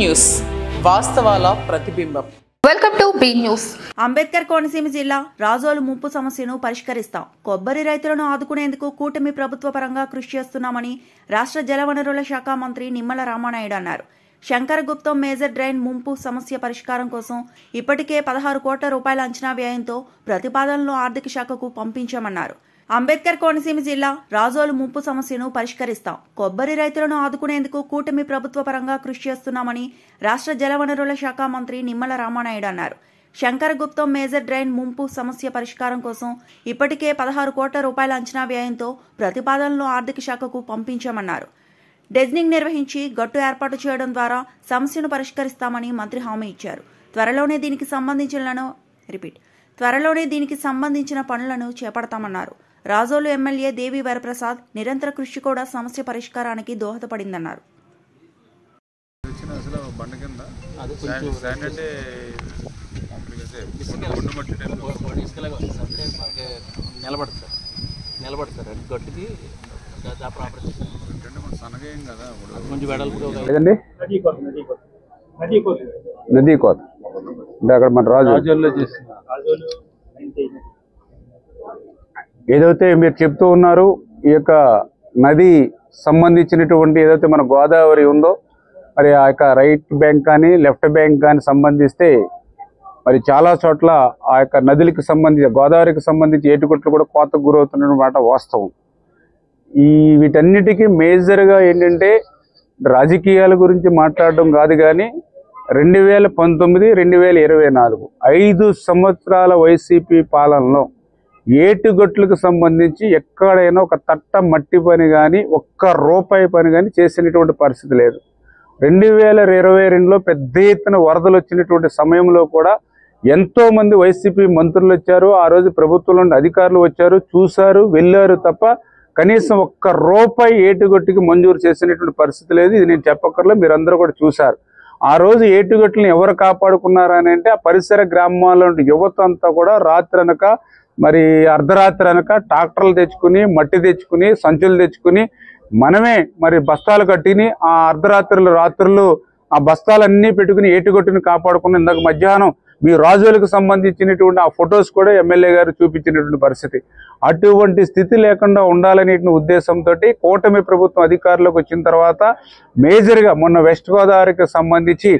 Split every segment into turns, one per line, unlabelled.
News వాస్తవాల ప్రతిబింబం.
Welcome to be news.
Ambedkar Konaseema జిల్లా రాజోలు ముంపు సమస్యను పరిష్కరిస్తాం. కొబ్బరి రైతులను ఆదుకునేందుకు కూటమి ప్రభుత్వ పరంగా కృషి చేస్తున్నామని రాష్ట్ర జలవనరుల శాఖ మంత్రి నిమ్మల రామానాయుడు అన్నారు. శంకరగుప్తం మేజర్ డ్రైన్ ముంపు సమస్య పరిష్కారం కోసం ఇప్పటికే 16 కోట్ల రూపాయల అంచనా వ్యయంతో ప్రతిపాదనలు ఆర్థిక శాఖకు పంపించామన్నారు. అంబేద్కర్ కోనసీమ జిల్లా రాజోలు ముంపు సమస్యను పరిష్కరిస్తాం. కొబ్బరి రైతులను ఆదుకునేందుకు కూటమి ప్రభుత్వ పరంగా కృషి చేస్తున్నామని రాష్ట్ర జలవనరుల శాఖ మంత్రి నిమ్మల రామానాయుడు అన్నారు. శంకరగుప్తం మేజర్ డ్రైన్ ముంపు సమస్య పరిష్కారం కోసం ఇప్పటికే 16 కోట్ల రూపాయల అంచనా వ్యయంతో ప్రతిపాదనలు ఆర్థిక శాఖకు పంపించామన్నారు. డెజ్నింగ్ నిర్వహించి గట్టు ఏర్పాటు చేయడం ద్వారా సమస్యను పరిష్కరిస్తామని మంత్రి హామీ ఇచ్చారు. త్వరలోనే దీనికి సంబంధించిన పనులను చేపడతామన్నారు. రాజోలు ఎమ్మెల్యే దేవి వరప్రసాద్ నిరంతర కృషి కూడా సమస్య పరిష్కారానికి దోహదపడిందన్నారు.
నదీ కోత అంటే అక్కడ మన రాజోల్లో ఏదైతే మీరు చెప్తూ ఉన్నారు, ఈ యొక్క నది సంబంధించినటువంటి ఏదైతే మన గోదావరి ఉందో, మరి ఆ యొక్క రైట్ బ్యాంక్ కానీ లెఫ్ట్ బ్యాంక్ కానీ సంబంధిస్తే మరి చాలా చోట్ల ఆ యొక్క నదులకు సంబంధించి గోదావరికి సంబంధించి ఏటుకొట్లు కూడా కోతకు గురవుతున్నమాట వాస్తవం. వీటన్నిటికీ మేజర్గా ఏంటంటే రాజకీయాల గురించి మాట్లాడడం కాదు, కానీ 2019, 2024 5 సంవత్సరాల వైసీపీ పాలనలో ఏటుగొట్లకు సంబంధించి ఎక్కడైనా ఒక తట్ట మట్టి పని కానీ ఒక్క రూపాయి పని కానీ చేసినటువంటి పరిస్థితి లేదు. 2022లో పెద్ద ఎత్తున వరదలు వచ్చినటువంటి సమయంలో కూడా ఎంతోమంది వైసీపీ మంత్రులు వచ్చారు, ఆ రోజు ప్రభుత్వంలో అధికారులు వచ్చారు, చూశారు, వెళ్ళారు తప్ప కనీసం ఒక్క రూపాయి ఏటుగొట్టుకి మంజూరు చేసినటువంటి పరిస్థితి లేదు. ఇది నేను చెప్పక్కర్లో మీరందరూ కూడా చూశారు. ఆ రోజు ఏటుగొట్టులను ఎవరు కాపాడుకున్నారని అంటే ఆ పరిసర గ్రామాల్లో యువత అంతా కూడా రాత్రి అనక మరి అర్ధరాత్రి అనక ట్రాక్టర్లు తెచ్చుకుని మట్టి తెచ్చుకుని సంచులు తెచ్చుకుని మనమే మరి బస్తాలు కట్టిని ఆ రాత్రులు ఆ బస్తాలన్నీ పెట్టుకుని ఏటుగొట్టుని కాపాడుకుని ఇందాక మధ్యాహ్నం మీ రాజులకు సంబంధించినటువంటి ఆ ఫొటోస్ కూడా ఎమ్మెల్యే గారు చూపించినటువంటి పరిస్థితి. అటువంటి స్థితి లేకుండా ఉండాలనే ఉద్దేశంతో కూటమి ప్రభుత్వం అధికారంలోకి వచ్చిన తర్వాత మేజర్గా మొన్న వెస్ట్ గోదావరికి సంబంధించి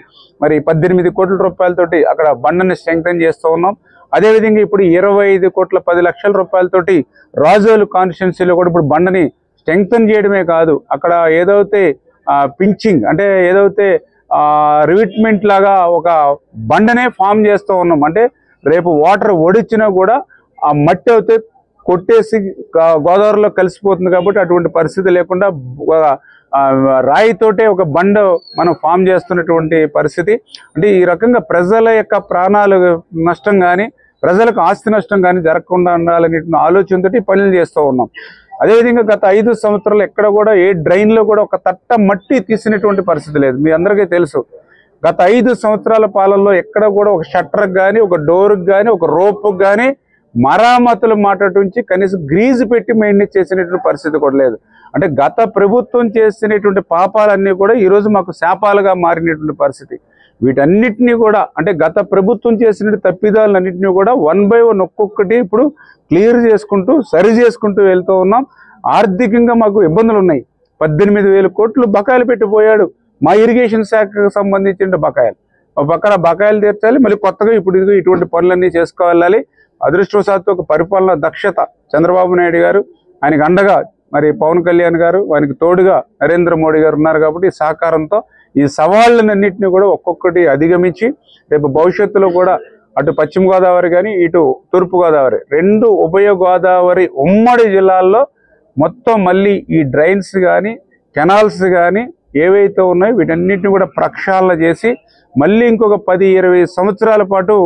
మరి 18 కోట్ల రూపాయలతోటి అక్కడ బండని స్ట్రెంగ్తన్ చేస్తూ ఉన్నాం. అదేవిధంగా ఇప్పుడు 25 కోట్ల 10 లక్షల రూపాయలతోటి రాజోలు కాన్స్టిట్యున్సీలో కూడా ఇప్పుడు బండని స్ట్రెంగ్తన్ చేయడమే కాదు, అక్కడ ఏదైతే పించింగ్ అంటే ఏదైతే రివిట్మెంట్ లాగా ఒక బండనే ఫామ్ చేస్తూ ఉన్నాం. అంటే రేపు వాటర్ ఒడిచ్చినా కూడా ఆ మట్టి అయితే కొట్టేసి గోదావరిలో కలిసిపోతుంది కాబట్టి అటువంటి పరిస్థితి లేకుండా రాయితోటే ఒక బండ మనం ఫామ్ చేస్తున్నటువంటి పరిస్థితి. అంటే ఈ రకంగా ప్రజల యొక్క ప్రాణాలు నష్టం కానీ ప్రజలకు ఆస్తి నష్టం కానీ జరగకుండా ఉండాలనే ఆలోచనతో పనులు చేస్తూ ఉన్నాం. అదేవిధంగా గత 5 సంవత్సరాలు ఎక్కడ కూడా ఏ డ్రైన్లో కూడా ఒక తట్ట మట్టి తీసినటువంటి పరిస్థితి లేదు. మీ అందరికీ తెలుసు, గత 5 సంవత్సరాల పాలనలో ఎక్కడ కూడా ఒక షట్టర్కి కానీ ఒక డోర్కి కానీ ఒక రోప్కి కానీ మరామతులు మాట్లాడుంచి కనీసం గ్రీజు పెట్టి మెయింటైన్ చేసినటువంటి పరిస్థితి కూడా లేదు. అంటే గత ప్రభుత్వం చేసినటువంటి పాపాలన్నీ కూడా ఈరోజు మాకు శాపాలుగా మారినటువంటి పరిస్థితి. వీటన్నిటినీ కూడా అంటే గత ప్రభుత్వం చేసిన తప్పిదాలన్నింటినీ కూడా 1 by 1 ఒక్కొక్కటి ఇప్పుడు క్లియర్ చేసుకుంటూ సరి చేసుకుంటూ వెళ్తూ ఉన్నాం. ఆర్థికంగా మాకు ఇబ్బందులు ఉన్నాయి. 18,000 కోట్లు బకాయిలు పెట్టిపోయాడు మా ఇరిగేషన్ శాఖకు సంబంధించిన బకాయిలు. ఒక పక్కన బకాయిలు తీర్చాలి, మళ్ళీ కొత్తగా ఇప్పుడు ఇటువంటి పనులన్నీ చేసుకోవాలి. అదృష్టవశాత్తు ఒక పరిపాలన దక్షత చంద్రబాబు నాయుడు గారు, ఆయనకు అండగా మరి పవన్ కళ్యాణ్ గారు, ఆయనకు తోడుగా నరేంద్ర మోడీ గారు ఉన్నారు కాబట్టి ఈ సహకారంతో ఈ సవాళ్ళన్నింటినీ కూడా ఒక్కొక్కటి అధిగమించి రేపు భవిష్యత్తులో కూడా అటు పశ్చిమ గోదావరి కానీ ఇటు తూర్పు గోదావరి 2 ఉభయ గోదావరి ఉమ్మడి జిల్లాల్లో మొత్తం మళ్ళీ ఈ డ్రైన్స్ కానీ కెనాల్స్ కానీ ఏవైతే ఉన్నాయో వీటన్నిటిని కూడా ప్రక్షాళన చేసి మళ్ళీ ఇంకొక 10-20 సంవత్సరాల పాటు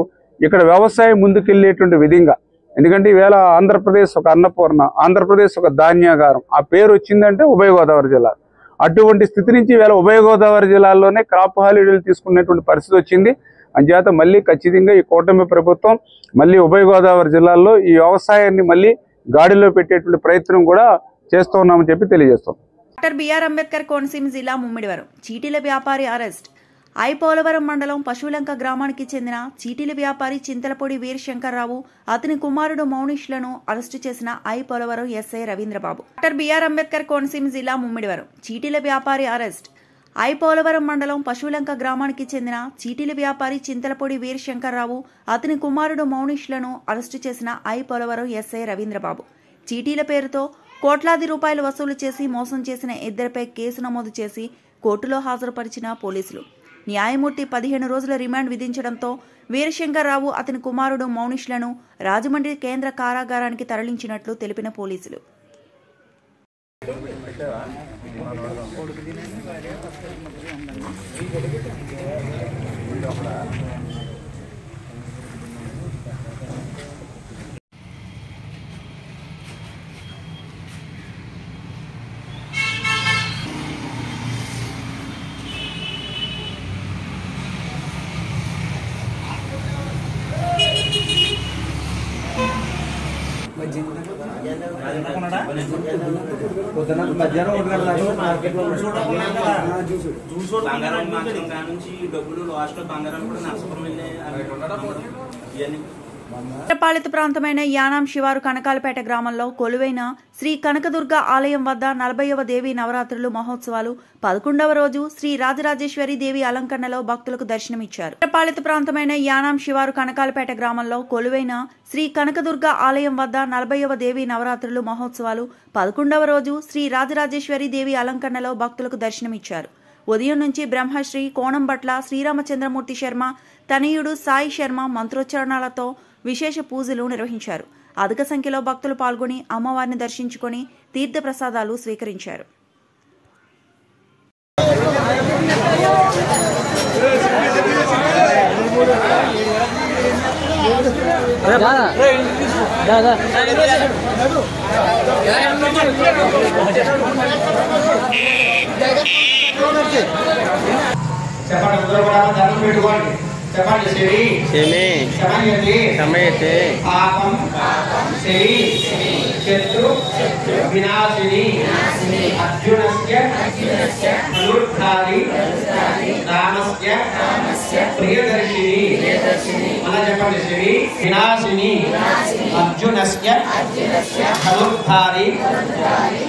ఇక్కడ వ్యవసాయం ముందుకెళ్ళేటువంటి విధంగా. ఎందుకంటే ఈవేళ ఆంధ్రప్రదేశ్ ఒక అన్నపూర్ణ, ఆంధ్రప్రదేశ్ ఒక ధాన్యాగారం ఆ పేరు వచ్చిందంటే ఉభయ గోదావరి జిల్లా. అటువంటి స్థితి నుంచి ఈవేళ ఉభయ గోదావరి జిల్లాల్లోనే క్రాప్ హాలిడేలు తీసుకునేటువంటి పరిస్థితి వచ్చింది. అంచేత మళ్ళీ ఖచ్చితంగా ఈ కూటమి ప్రభుత్వం మళ్ళీ ఉభయ గోదావరి జిల్లాల్లో ఈ వ్యవసాయాన్ని మళ్ళీ గాడిలో పెట్టేటువంటి ప్రయత్నం కూడా చేస్తున్నామని చెప్పి తెలియజేస్తాం.
డాక్టర్ బిఆర్ అంబేద్కర్ కోనసీమ జిల్లా ముమ్మిడివరం చీటీల వ్యాపారి అరెస్ట్. పోలవరం మండలం పశువులంక గ్రామానికి చెందిన చీటీల వ్యాపారి చింతలపూడి వీరశంకర్రావు అతని కుమారుడు మౌనిష్లను అరెస్టు చేసిన Polavaram SI Ravindrababu. Doctor BR Ambedkar Konaseema జిల్లా ముమ్మిడివరం చీటీల వ్యాపారి అరెస్ట్. పోలవరం మండలం పశువులంక గ్రామానికి చెందిన చీటీల వ్యాపారి చింతలపూడి వీరశంకర్రావు అతని కుమారుడు మౌనిష్లను అరెస్టు చేసిన పోలవరం ఎస్ఐ రవీంద్రబాబు. చీటీల పేరుతో కోట్లాది రూపాయలు వసూలు చేసి మోసం చేసిన ఇద్దరిపై కేసు నమోదు చేసి కోర్టులో హాజరుపరిచిన పోలీసులు. న్యాయమూర్తి 15 రోజుల రిమాండ్ విధించడంతో వీరశంకర్రావు అతని కుమారుడు మౌనిష్లను రాజమండ్రి కేంద్ర కారాగారానికి తరలించినట్లు తెలిపిన పోలీసులు. పాలిత ప్రాంతమైన యానాం శివారు కనకాలపేట గ్రామంలో కొలువైన శ్రీ కనకదుర్గ ఆలయం వద్ద 40వ దేవి నవరాత్రులు మహోత్సవాలు 11వ రోజు శ్రీ రాజరాజేశ్వరి దేవి అలంకరణలో భక్తులకు దర్శనమిచ్చారు. పాలిత ప్రాంతమైన యానాం శివారు కనకాలపేట గ్రామంలో కొలువైన శ్రీ కనకదుర్గ ఆలయం వద్ద 40వ దేవి నవరాత్రులు మహోత్సవాలు 11వ రోజు శ్రీ రాజరాజేశ్వరి దేవి అలంకరణలో భక్తులకు దర్శనమిచ్చారు. ఉదయం నుంచి బ్రహ్మశ్రీ కోణంబట్ల శ్రీరామచంద్రమూర్తి శర్మ తనయుడు సాయి శర్మ మంత్రోచ్చరణాలతో విశేష పూజలు నిర్వహించారు. అధిక సంఖ్యలో భక్తులు పాల్గొని అమ్మవారిని దర్శించుకుని తీర్థ ప్రసాదాలు స్వీకరించారు.
చెప్పండి సమయతే పాపం శ్రీ శత్రు వినాశిని అర్జునస్య అనుర్ధారి రామస్య ప్రియదర్శిని. అలా చెప్పండి. శ్రీ వినాశిని అర్జునస్య అనుర్ధారి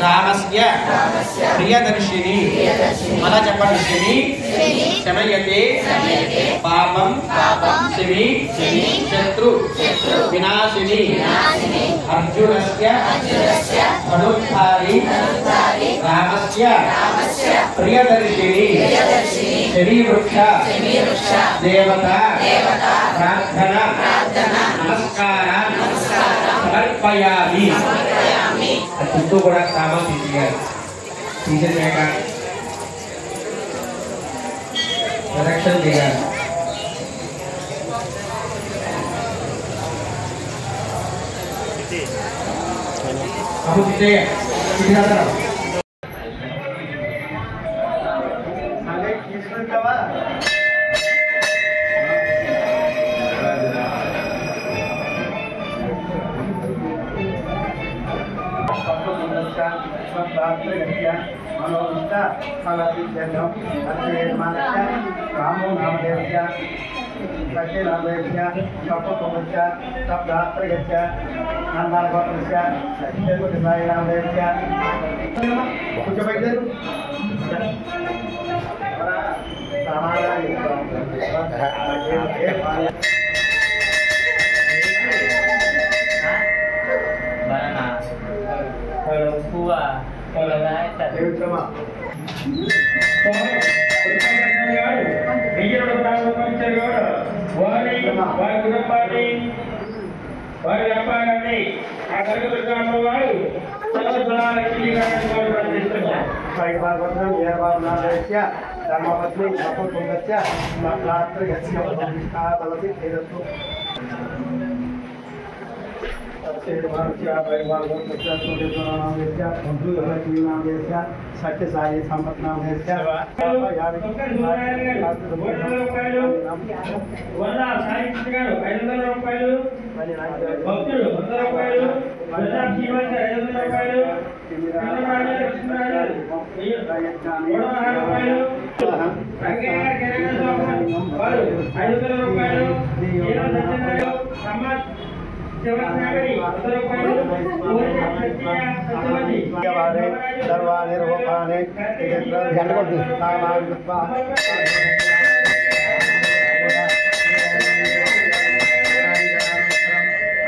రామస్య ప్రియదర్శిని. అలా చెప్పండి. శ్రీ శమయతే పాపం శివి శత్రు వినాశిని అర్జునస్య అనుర్ధారి రామస్య ప్రియదర్శిని. శరీ వృక్ష దేవత ప్రార్థన నమస్కార సమర్పయామి. చుట్టూ కూడా సామాన్ తీసేసాక ప్రదక్షిణ చేయాలి. రామో నామదేవ్య సత్యనామదేవ్య సప్తపురుష సప్తాత్రగచ్చ నందానగోత్రస్య సత్యదేవత సాయినామదేవ్య కూర్చోబెట్టారు. వారి కుటుంబాన్ని వారి వ్యాపారాన్ని ఆ కనకదుర్గమ్మ వారు ధర్మపత్ని సపోతుంగస్య సత్య సాయి సంపత్ రూపాయలు వారు 500 రూపాయలు ఏదో సత్యనారాయణ సమాజ్ సేవకుని 100 రూపాయలు కోరిక సత్యవతి
सर्वाणि रूपाणि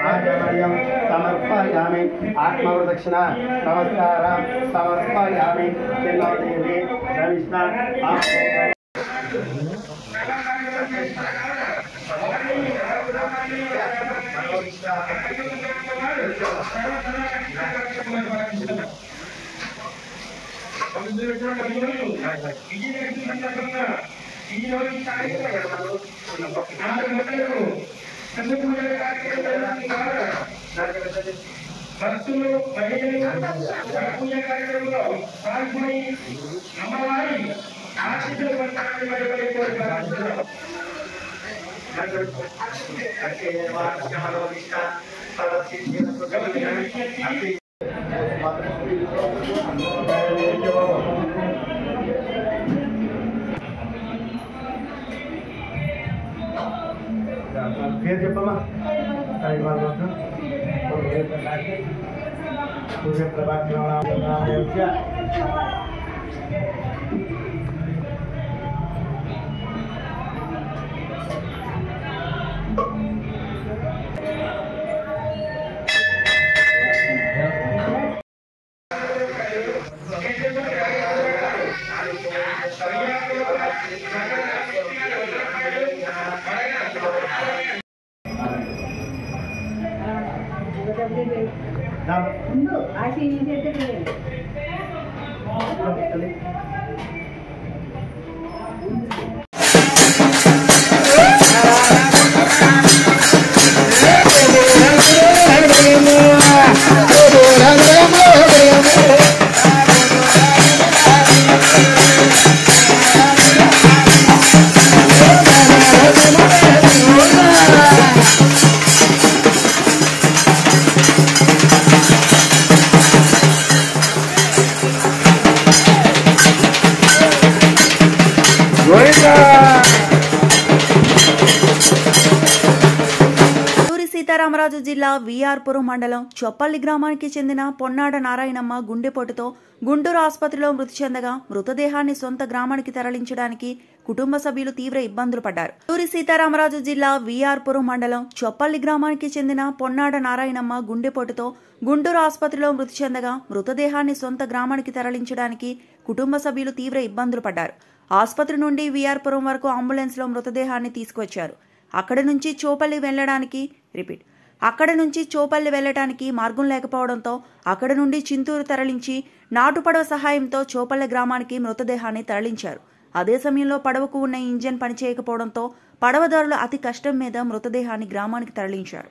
आचमनीयं समर्पयामि आत्मप्रदक्षिणा नमस्कारं समर्पयामि देवी रविष्णा
భక్తులు మహిళలు పూజ కార్యక్రమంలో పాల్గొని అమ్మవారి ఆశీస్సులు పొందాలని మరి కోరుకుంటున్నాం.
పేరు చెప్పమ్మా సూర్య ప్రభాకర్
సీతారామరాజు జిల్లా విఆర్పురం మండలం చొప్పల్లి గ్రామానికి చెందిన పొన్నాడ నారాయణమ్మ గుండెపోటుతో గుంటూరు ఆసుపత్రిలో మృతి చెందగా మృతదేహాన్ని సొంత గ్రామానికి తరలించడానికి కుటుంబ సభ్యులు తీవ్ర ఇబ్బందులు పడ్డారు. సీతారామరాజు జిల్లా విఆర్పురం మండలం చొప్పల్లి గ్రామానికి చెందిన పొన్నాడ నారాయణమ్మ గుండెపోటుతో గుంటూరు ఆసుపత్రిలో మృతి చెందగా మృతదేహాన్ని సొంత గ్రామానికి తరలించడానికి కుటుంబ సభ్యులు తీవ్ర ఇబ్బందులు పడ్డారు. ఆసుపత్రి నుండి విఆర్పురం వరకు అంబులెన్స్ లో మృతదేహాన్ని తీసుకువచ్చారు. అక్కడి నుంచి చోపల్లి వెళ్లడానికి మార్గం లేకపోవడంతో అక్కడి నుండి చింతూరు తరలించి నాటు పడవ సహాయంతో చోపల్లి గ్రామానికి మృతదేహాన్ని తరలించారు. అదే సమయంలో పడవకు ఉన్న ఇంజన్ పనిచేయకపోవడంతో పడవదారులు అతి కష్టం మీద మృతదేహాన్ని గ్రామానికి తరలించారు.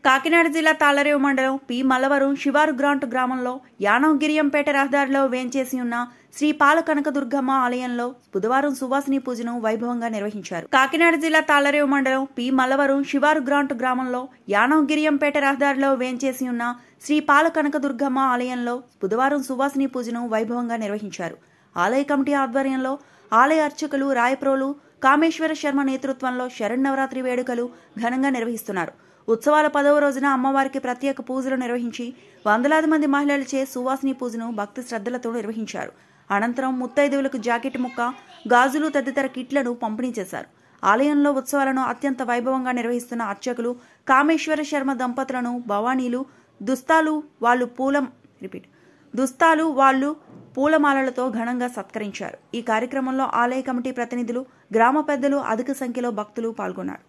కాకినాడ జిల్లా తాళ్లరేవు మండలం పి మల్లవరం శివారు గ్రాంట్ గ్రామంలో యానగిరియంపేట రహదారిలో వేంచేసి ఉన్న శ్రీ పాల కనకదుర్గమ్మ ఆలయంలో బుధవారం సువాసిని పూజను వైభవంగా నిర్వహించారు. కాకినాడ జిల్లా తాళ్లరేవు మండలం పి మల్లవరం శివారు గ్రాంట్ గ్రామంలో యానగిరియంపేట రహదారిలో వేంచేసి ఉన్న శ్రీ పాల కనకదుర్గమ్మ ఆలయంలో బుధవారం సువాసిని పూజను వైభవంగా నిర్వహించారు. ఆలయ కమిటీ ఆధ్వర్యంలో ఆలయ అర్చకులు రాయప్రోలు కామేశ్వర శర్మ నేతృత్వంలో శరన్నవరాత్రి వేడుకలు ఘనంగా నిర్వహిస్తున్నారు. ఉత్సవాల 10వ రోజున అమ్మవారికి ప్రత్యేక పూజలు నిర్వహించి వందలాది మంది మహిళలచే సువాసిని పూజను భక్తి శ్రద్ధలతో నిర్వహించారు. అనంతరం ముత్తైదువులకు జాకెట్ ముక్క, గాజులు తదితర కిట్లను పంపిణీ చేశారు. ఆలయంలో ఉత్సవాలను అత్యంత వైభవంగా నిర్వహిస్తున్న అర్చకులు కామేశ్వర శర్మ దంపతులను భవానీలు దుస్తాలు వాళ్లు పూలమాలలతో ఘనంగా సత్కరించారు. ఈ కార్యక్రమంలో ఆలయ కమిటీ ప్రతినిధులు, గ్రామ పెద్దలు, అధిక సంఖ్యలో భక్తులు పాల్గొన్నారు.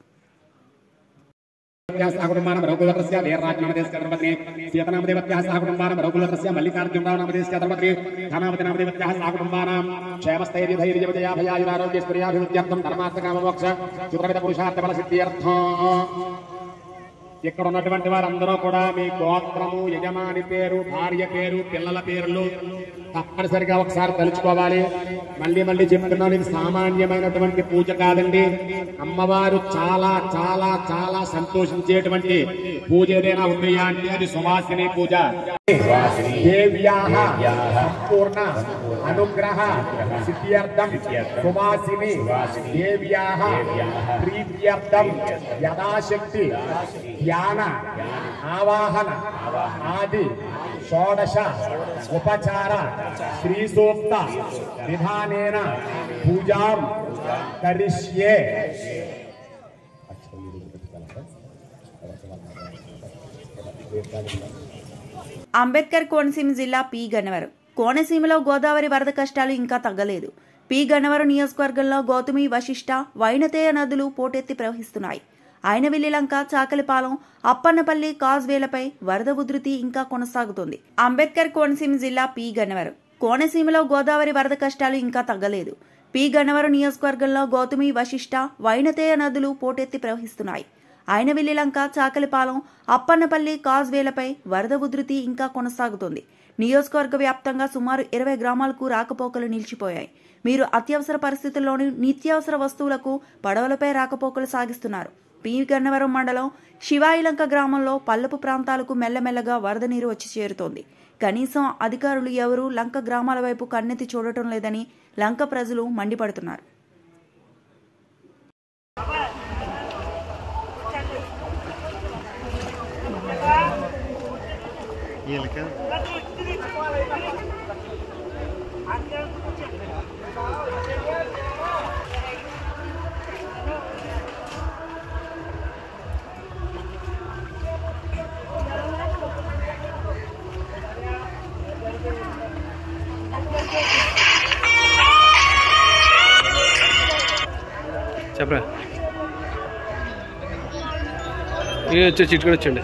ఇక్కడ ఉన్నటువంటి వారందరూ కూడా మీ గోత్రము, యజమాని పేరు, భార్య పేరు, పిల్లల పేర్లు తప్పనిసరిగా ఒకసారి తలుచుకోవాలి. మళ్ళీ మళ్ళీ చెప్తున్నాను, ఇది సామాన్యమైనటువంటి పూజ కాదండి. అమ్మవారు చాలా చాలా చాలా సంతోషించేటువంటి పూజ ఏదైనా ఉందయ్యా అంటే అది సువాసిని పూజ. దేవ్యాః సంపూర్ణ అనుగ్రహ సిద్ధ్యర్థం సువాసిని దేవ్యాః ప్రీత్యర్థం యథాశక్తి ధ్యాన ఆవాహన ఆది షోడశ ఉపచార శ్రీ సూక్త విధానేన పూజాం కరిష్యే.
అంబేద్కర్ కోనసీమ జిల్లా పి గన్నవరం. కోనసీమలో గోదావరి వరద కష్టాలు ఇంకా తగ్గలేదు. పి గన్నవరం నియోజకవర్గంలో గౌతమి, వశిష్ట, వైనతేయ నదులు పోటెత్తి ప్రవహిస్తున్నాయి. ఆయనవిల్లిలంక, చాకలిపాలెం, అప్పన్నపల్లి కాజ్వేలపై వరద ఉధృతి ఇంకా కొనసాగుతోంది. అంబేద్కర్ కోనసీమ జిల్లా పి గన్నవరం. కోనసీమలో గోదావరి వరద కష్టాలు ఇంకా తగ్గలేదు. పి గన్నవరం నియోజకవర్గంలో గౌతమి, వశిష్ట, వైనతేయ నదులు పోటెత్తి ప్రవహిస్తున్నాయి. ఆయనవిల్లిలంక, చాకలిపాలెం, అప్పన్నపల్లి కాజ్వేలపై వరద ఉధృతి ఇంకా కొనసాగుతోంది. నియోజకవర్గ వ్యాప్తంగా సుమారు 20 గ్రామాలకు రాకపోకలు నిలిచిపోయాయి. మీరు అత్యవసర పరిస్థితుల్లోని నిత్యావసర వస్తువులకు పడవలపై రాకపోకలు సాగిస్తున్నారు. పి గన్నవరం మండలం శివాయిలంక గ్రామంలో పల్లపు ప్రాంతాలకు మెల్లమెల్లగా వరద నీరు వచ్చి చేరుతోంది. కనీసం అధికారులు ఎవరూ లంక గ్రామాల వైపు కన్నెత్తి చూడటం లేదని లంక ప్రజలు మండిపడుతున్నారు.
చెప్పరా వచ్చే చిట్టు కూడా వచ్చండి.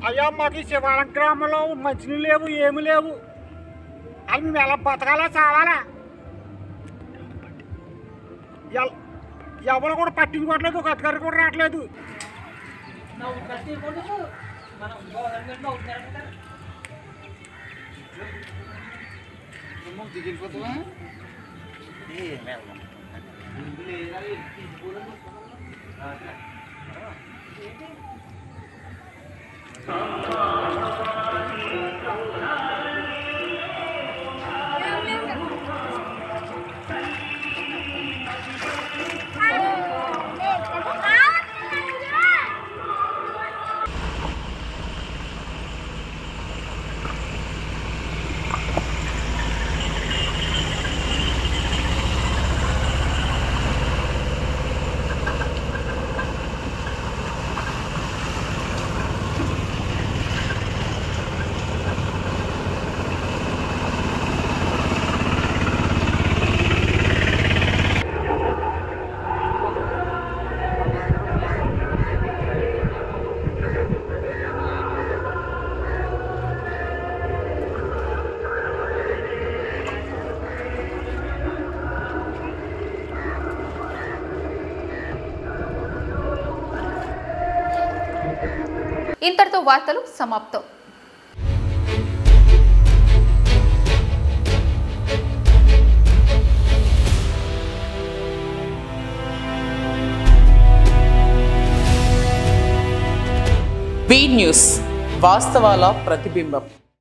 అయ్యా మాకు ఈ శివాలయం గ్రామంలో మంచినీళ్ళు లేవు, ఏమి లేవు. అది మేము ఎలా బతకాలా, చావాలా? ఎవరు కూడా పట్టించుకోవట్లేదు, ఒక అధికారి కూడా రావట్లేదు.
ఇంతటితో వార్తలు సమాప్తం.
బీ న్యూస్, వాస్తవాల ప్రతిబింబం.